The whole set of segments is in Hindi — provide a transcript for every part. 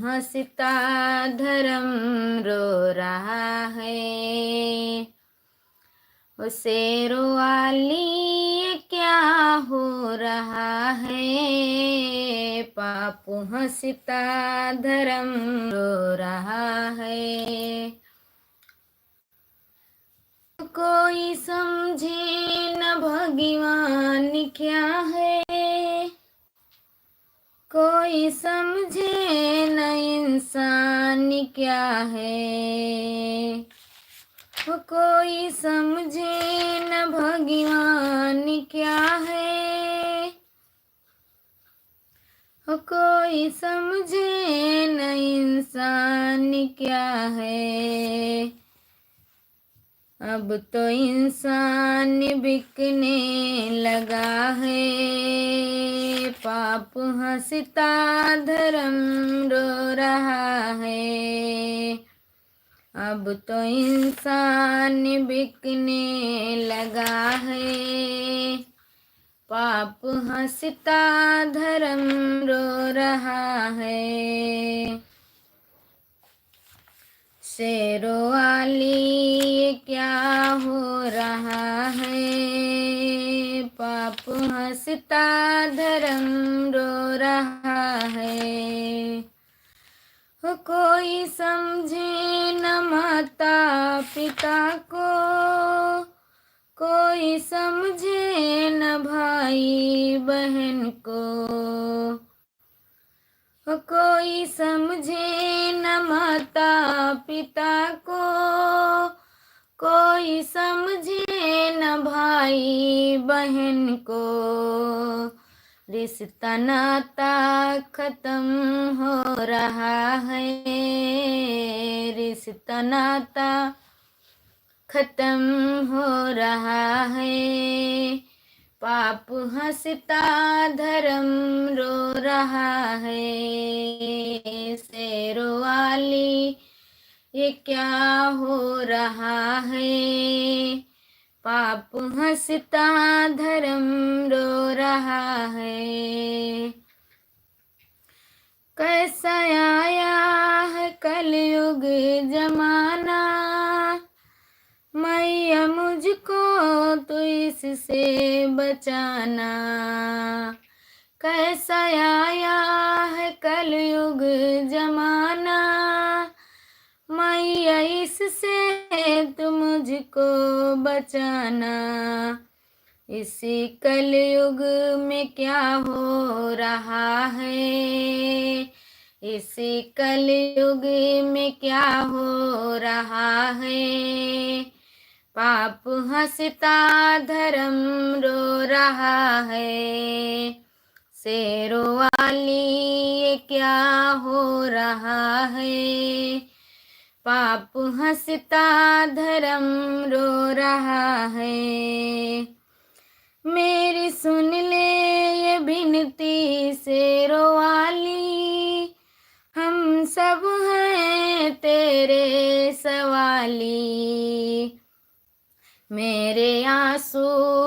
हंसता धर्म रो रहा है। शेरों वाली ये क्या हो रहा है। पापू हंसता धर्म रो रहा है। कोई समझे न भगवान क्या है। कोई समझे न इंसान क्या है। कोई समझे न भगवान क्या है। कोई समझे न इंसान क्या है। अब तो इंसान बिकने लगा है। पाप हंसता धर्म रो रहा है। अब तो इंसान बिकने लगा है। पाप हंसता धर्म रो रहा है। शेरों वाली ये क्या हो रहा है। पाप हंसता धर्म रो रहा है। कोई समझे न माता पिता को। कोई समझे न भाई बहन को। कोई समझे न माता पिता को। कोई समझे न भाई बहन को। रिश्ता नाता खत्म हो रहा है। रिश्ता नाता खत्म हो रहा है। पाप हंसता धर्म रो रहा है। शेरों वाली ये क्या हो रहा है। पाप हंसता धर्म रो रहा है। कैसा आया है कलयुग जमाना। मैया मुझको तो इससे बचाना। कैसा आया है कलयुग जमाना। मैया इससे तो मुझको बचाना। इसी कलयुग में क्या हो रहा है। इसी कलयुग में क्या हो रहा है। पाप हंसता धर्म रो रहा है। शेरों वाली ये क्या हो रहा है। पाप हंसता धर्म रो रहा है। मेरी सुन ले ये विनती शेरों वाली। हम सब हैं तेरे सवाली। मेरे आंसू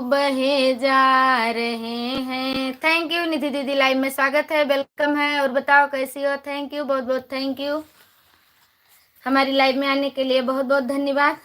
बहे जा रहे हैं। थैंक यू निधि दीदी, लाइव में स्वागत है, वेलकम है। और बताओ कैसी हो। थैंक यू, बहुत बहुत थैंक यू। हमारी लाइव में आने के लिए बहुत बहुत धन्यवाद।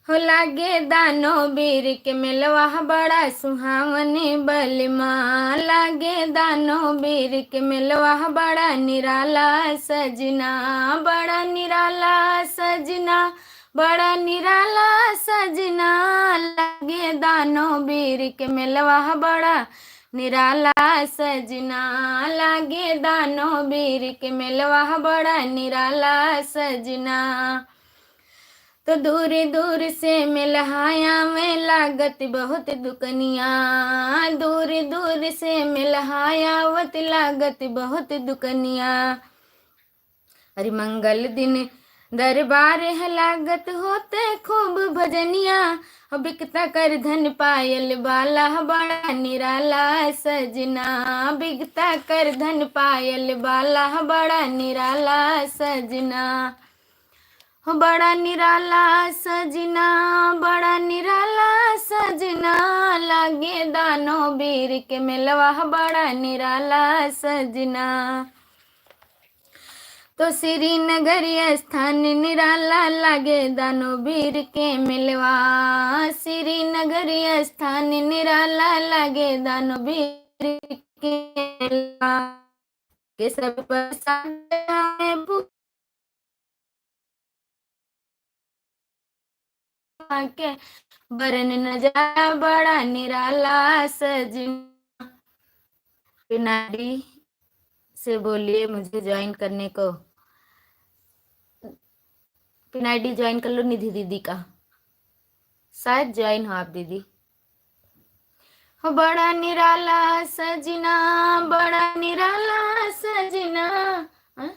हो लागे दानो बीर के मिलवा बड़ा सुहावनी बलिमा। लागे दानो बीर के मिलवा बड़ा निराला सजना। बड़ा निराला सजना। बड़ा निराला सजना। लागे दानो बीर के मिलवा बड़ा निराला सजना। लागे दानो बीर के मिलवा बड़ा निराला सजना। तो दूर दूर से मिलहाया में लागत बहुत दुकनिया। दूर दूर से मिलहाया वत लागत बहुत दुकनिया। अरे मंगल दिन दरबार है लागत होते खूब भजनिया। बिकता कर धन पायल बाला बड़ा निराला सजना। बिकता कर धन पायल बाला बड़ा निराला सजना। बड़ा निराला सजना। बड़ा निराला सजना। लागे दानो बीर के मिलवा बड़ा निराला सजना। तो श्रीनगर स्थान निराला लागे दानो वीर के मिलवा। श्रीनगर स्थान निराला लागे दानो वीर के मिलवा। के सब प्रसाद के बरन न जा बड़ा निराला सजना। पिनाडी से बोलिए मुझे ज्वाइन करने को। पिन आईडी ज्वाइन कर लो निधि दीदी का, शायद ज्वाइन हो आप दीदी। हो बड़ा निराला सजना, बड़ा निराला सजना। हाँ?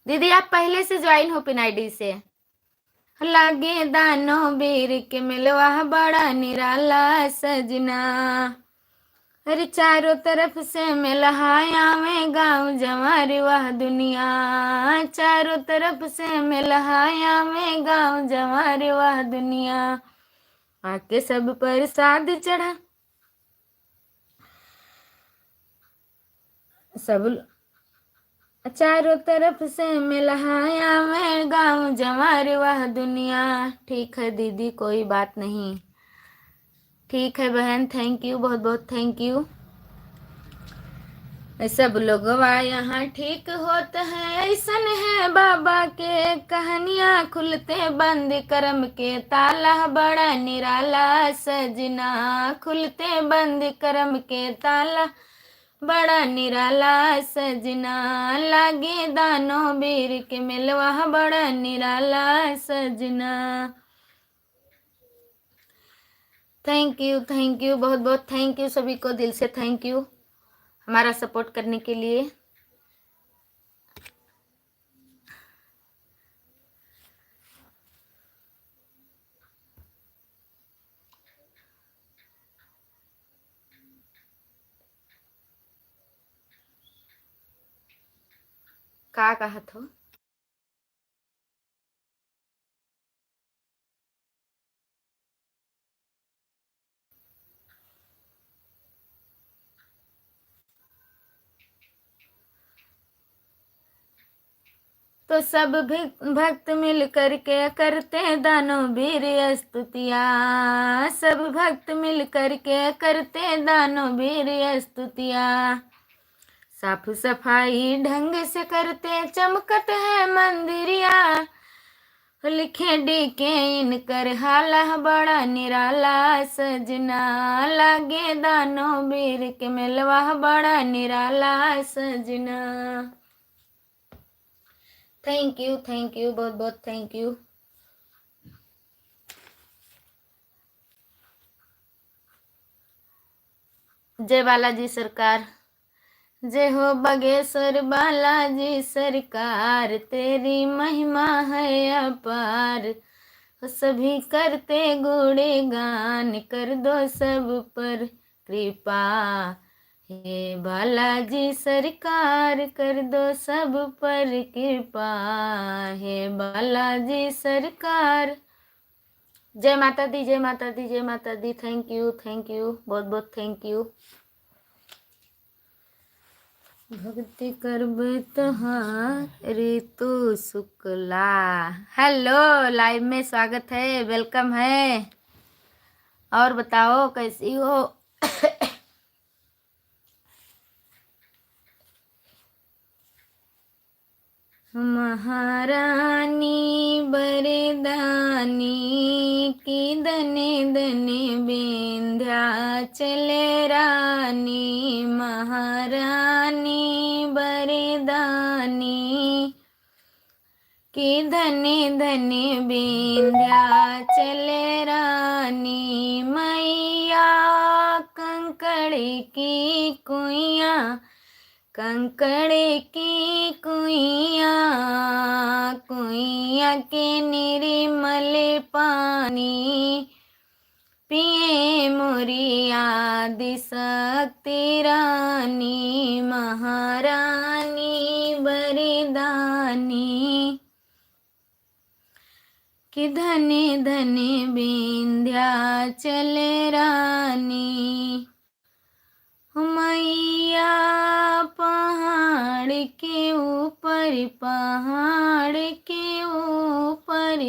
दीदी आप पहले से ज्वाइन हो पिन आईडी से। लागे दानो वीर के मिलवा बड़ा निराला सजना। अरे चारों तरफ से मिलहाया में गाँव जवार वह दुनिया। चारों तरफ से मिलहाया में गाँव जवार वह दुनिया। आके सब प्रसाद चढ़ा सब। चारों तरफ से मिलहाया में गाँव जवार वह दुनिया। ठीक है दीदी कोई बात नहीं, ठीक है बहन, थैंक यू, बहुत बहुत थैंक यू। सब लोग यहाँ ठीक होता है, ऐसन है बाबा के कहानियाँ खुलते बंद कर्म के ताला। बड़ा निराला सजना, खुलते बंद कर्म के ताला। बड़ा निराला सजना, लागे दानो वीर के मिलवा। बड़ा निराला सजना। थैंक यू, बहुत बहुत थैंक यू सभी को, दिल से थैंक यू हमारा सपोर्ट करने के लिए। का कहा था तो सब भक्त मिल करके करते दानो वीर स्तुतिया। सब भक्त मिल करके करते दानो वीर स्तुतिया। साफ सफाई ढंग से करते चमकत है मंदिरिया। लिखे डीके इनकर हाला। बड़ा निराला सजना, लागे दानो वीर के मिलवा। बड़ा निराला सजना। थैंक यू, बहुत बहुत थैंक यू। जय बालाजी सरकार, जय हो बागेश्वर बालाजी सरकार। तेरी महिमा है अपार, सभी करते गुणगान। कर दो सब पर कृपा, हे बालाजी सरकार। कर दो सब पर कृपा, हे बालाजी सरकार। जय माता दी, जय माता दी, जय माता दी। थैंक यू, बहुत बहुत थैंक यू। भक्ति करब तोहार ऋतु शुक्ला। हेलो, लाइव में स्वागत है, वेलकम है। और बताओ कैसी हो? महारानी बरदानी की दने दने विंध्याचल रानी। महारानी बरदानी की धने धने विंध्याचल रानी। मैया कंकड़ की कुइया, कंकड़ की कुइया, कुइया के निर्मल पानी। पिए मोरी आदि शक्ति रानी। महारानी बरदानी कि धने धने विंध्याचल रानी। मैया पहाड़ के ऊपर, पहाड़ के ऊपर,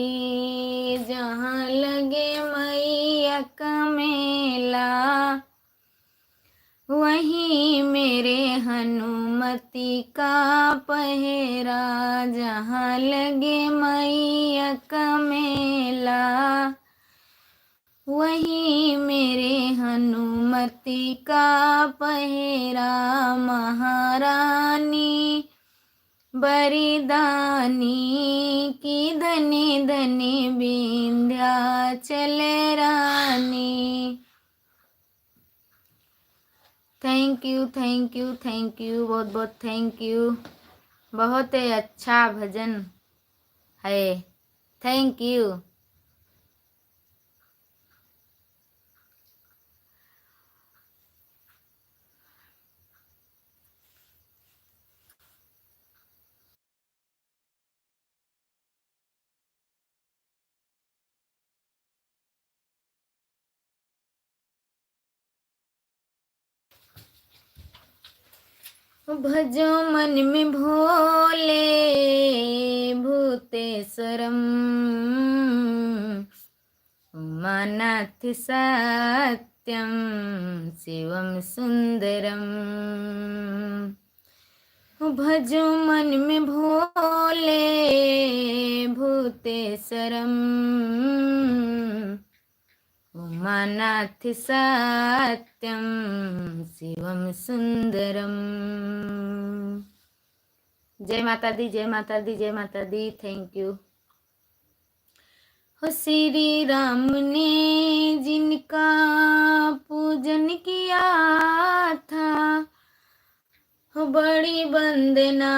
जहाँ लगे मैया का मेला, वहीं मेरे हनुमती का पहरा, जहाँ लगे मैया का मेला, वहीं मेरे हनुमती का पहरा। महारानी बरिदानी की धनी धनी विंध्याचल रानी। Thank you thank you thank you, बहुत बहुत थैंक यू। बहुत ही अच्छा भजन है, थैंक यू। भजो मन में भोले भूतेश्वरम, उमानाथ सत्यम शिवम सुंदरम। भजो मन में भोले भूतेश्वरम, उमानाथ सत्यम शिवम सुंदरम। जय माता दी, जय माता दी, जय माता दी। Thank you. हो श्री राम ने जिनका पूजन किया था, हो बड़ी वंदना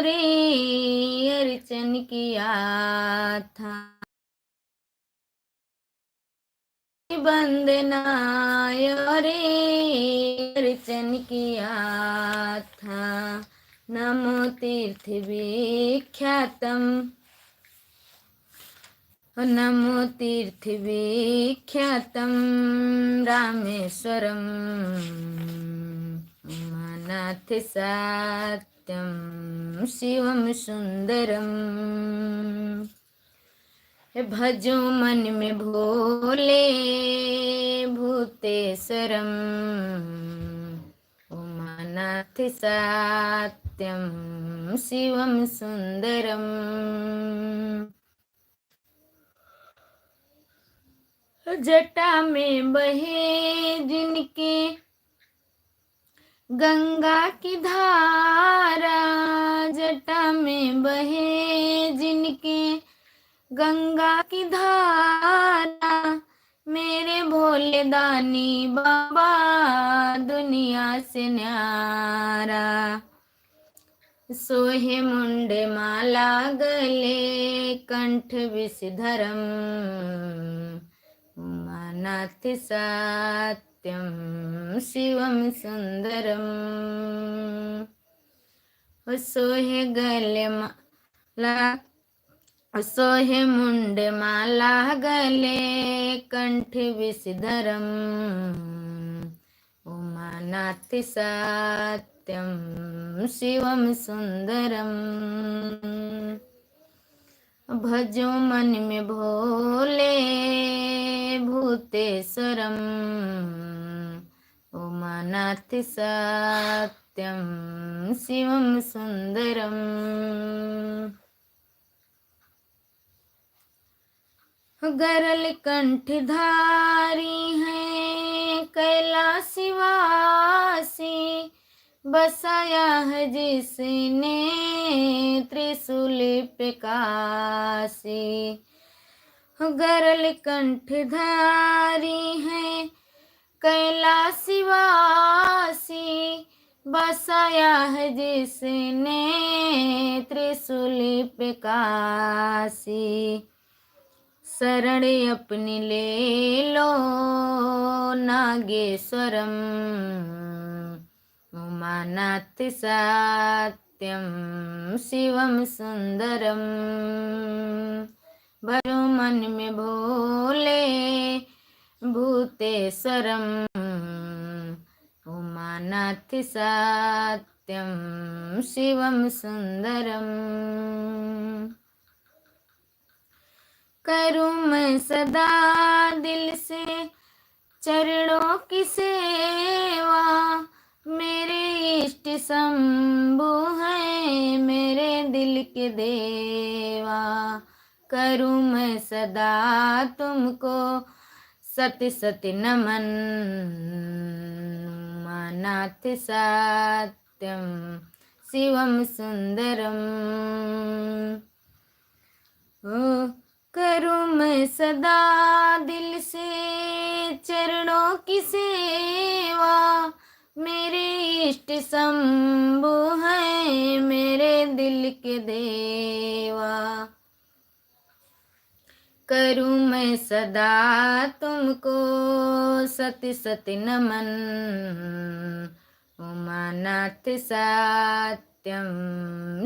रे अर्चन किया था, वंदना रे अर्चन किया था। नमो तीर्थ विख्यातम, नमो तीर्थ विख्यातम रामेश्वरम, उमानाथ सत्यम शिवम सुंदरम। भजो मन में भोले भूतेश्वरम, उमानाथ सत्यम शिवम सुंदरम। जटा में बहे जिनके गंगा की धारा, जटा में बहे जिनके गंगा की धारा, मेरे भोले दानी बाबा दुनिया से न्यारा। सोहे मुंडे माला गले कंठ विषधरम, उमानाथ सत्यम शिवम सुंदरम। सोहे गले माला, सोहे मुंडे माला गले कंठ विषधरम, उमानाथ सत्यम शिवम सुंदरम। भजो मन में भोले भूतेश्वरम, उमानाथ सत्यम शिवम सुंदरम। गरल कंठधारी हैं कैलासी वासी, बसाया है जिसने त्रिशूल पे काशी। गरल कंठधारी हैं कैलासी वासी, बसाया है जिसने त्रिशूल पे काशी। शरण अपनी ले लो नागेश्वरम, उमानाथ सत्यम शिवम सुंदरम। भरो मन में भोले भूतेश्वरम, उमानाथ सत्यम सत्यं शिवं सुंदरम। करूं मैं सदा दिल से चरणों की सेवा, मेरे इष्ट शंभु हैं मेरे दिल के देवा। करूं मैं सदा तुमको सत्य सत्य नमन, मानाथ सत्यम शिवम सुंदरम। करूं मैं सदा दिल से चरणों की सेवा, मेरे इष्ट शंभु हैं मेरे दिल के देवा। करूं मैं सदा तुमको सत्य सत्य नमन, उमानाथ सत्यम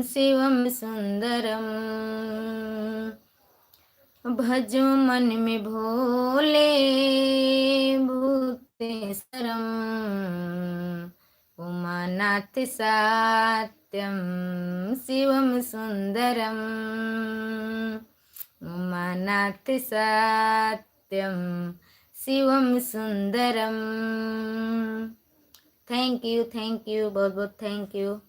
शिवम सुंदरम। भजो मन में भोले भूतेश्वरम, उमानाथ सत्यम शिवम सुंदरम। उमानाथ सत्यम शिवम सुंदरम। थैंक यू, बहुत बहुत थैंक यू।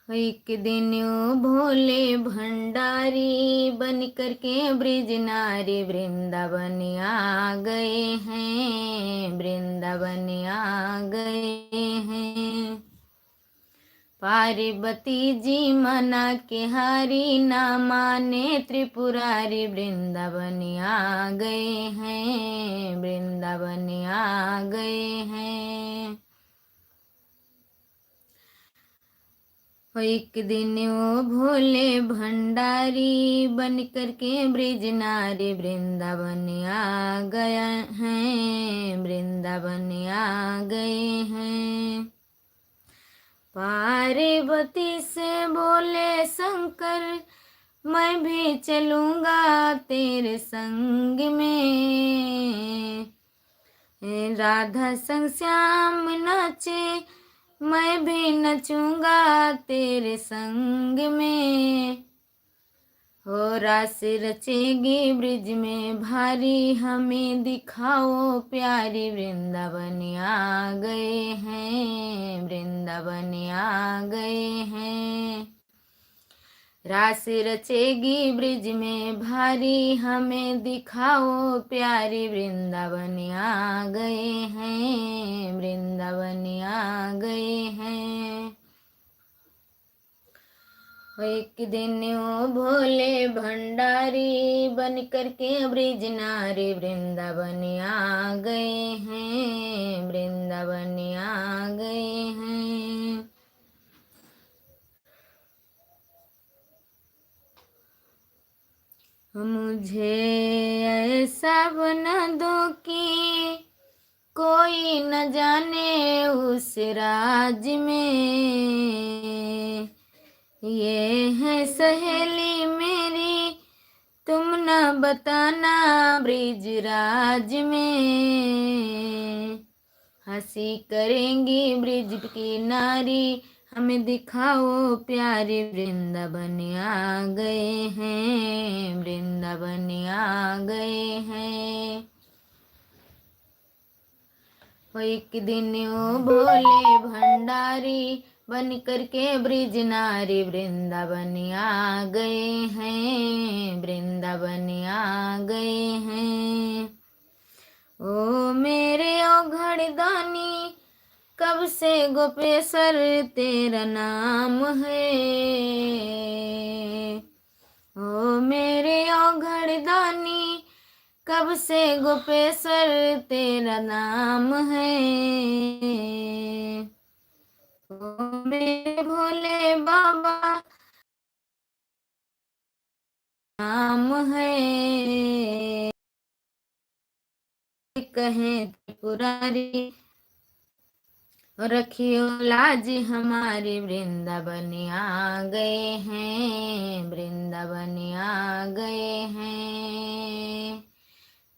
एक दिन ओ भोले भंडारी बन करके ब्रिज नारी वृंदावन आ गए हैं, वृंदावन आ गए हैं। पार्वती जी मना के हारी ना माने त्रिपुरारी वृंदावन आ गए हैं, वृंदावन आ गए हैं। एक दिन ओ भोले भंडारी बन करके ब्रिज नारी वृंदावन आ गया हैं, वृंदावन आ गए हैं। पार्वती से बोले शंकर मैं भी चलूँगा तेरे संग में, राधा संग श्याम नाचे मैं भी नचूँगा तेरे संग में। हो रास रचेगी ब्रिज में भारी हमें दिखाओ प्यारी, वृंदावन आ गए हैं, वृंदावन आ गए हैं। रास रचेगी ब्रिज में भारी हमें दिखाओ प्यारी, वृंदावन आ गए हैं, वृंदावन आ गए हैं। एक दिन ओ भोले भंडारी बन करके ब्रिज नारी वृंदावन आ गए हैं, वृंदावन आ गए हैं। मुझे ऐसा बना दो कि कोई न जाने उस राज में, ये है सहेली मेरी तुम न बताना ब्रिज राज में। हंसी करेंगी ब्रिज की नारी हमें दिखाओ प्यारे, वृंदावन आ गए हैं, वृंदावन आ गए हैं। एक दिन ओ भोले भंडारी बन करके ब्रिज नारी वृंदावन आ गए हैं, वृंदावन आ गए हैं। ओ मेरे ओ घड़दानी कब से गोपेश्वर तेरा नाम है, ओ मेरे ओ घड़दानी कब से गोपेश्वर तेरा नाम है। ओ मेरे भोले बाबा नाम है, कहें त्रिपुरारी रखियो लाज हमारी, वृंदावन आ गए हैं, वृंदावन आ गए हैं।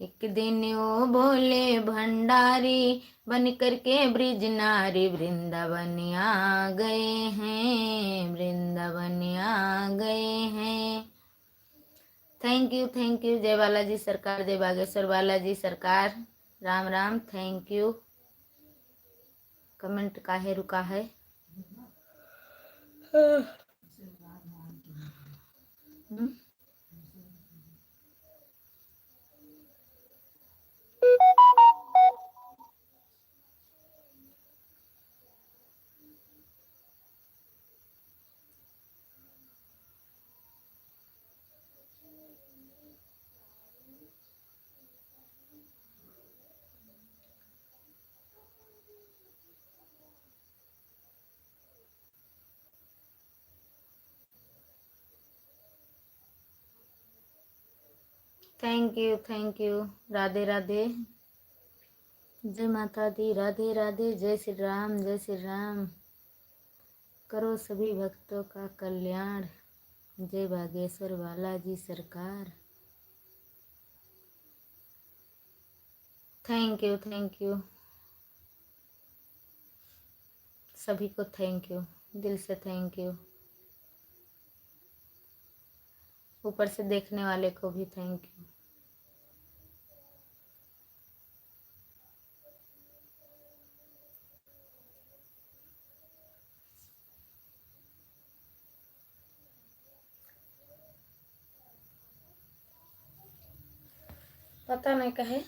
एक दिन वो भोले भंडारी बन करके ब्रिज नारी वृंदावन आ गए हैं, वृंदावन आ गए हैं। थैंक यू जय बालाजी सरकार, जय बागेश्वर बालाजी सरकार। Ram Ram, thank you. Comment काहे रुका है? Thank you. राधे राधे, जय माता दी, राधे राधे, जय श्री राम, जय श्री राम। करो सभी भक्तों का कल्याण, जय बागेश्वर बालाजी सरकार। थैंक यू सभी को, थैंक यू, दिल से थैंक यू। ऊपर से देखने वाले को भी थैंक यू। पता नहीं कहे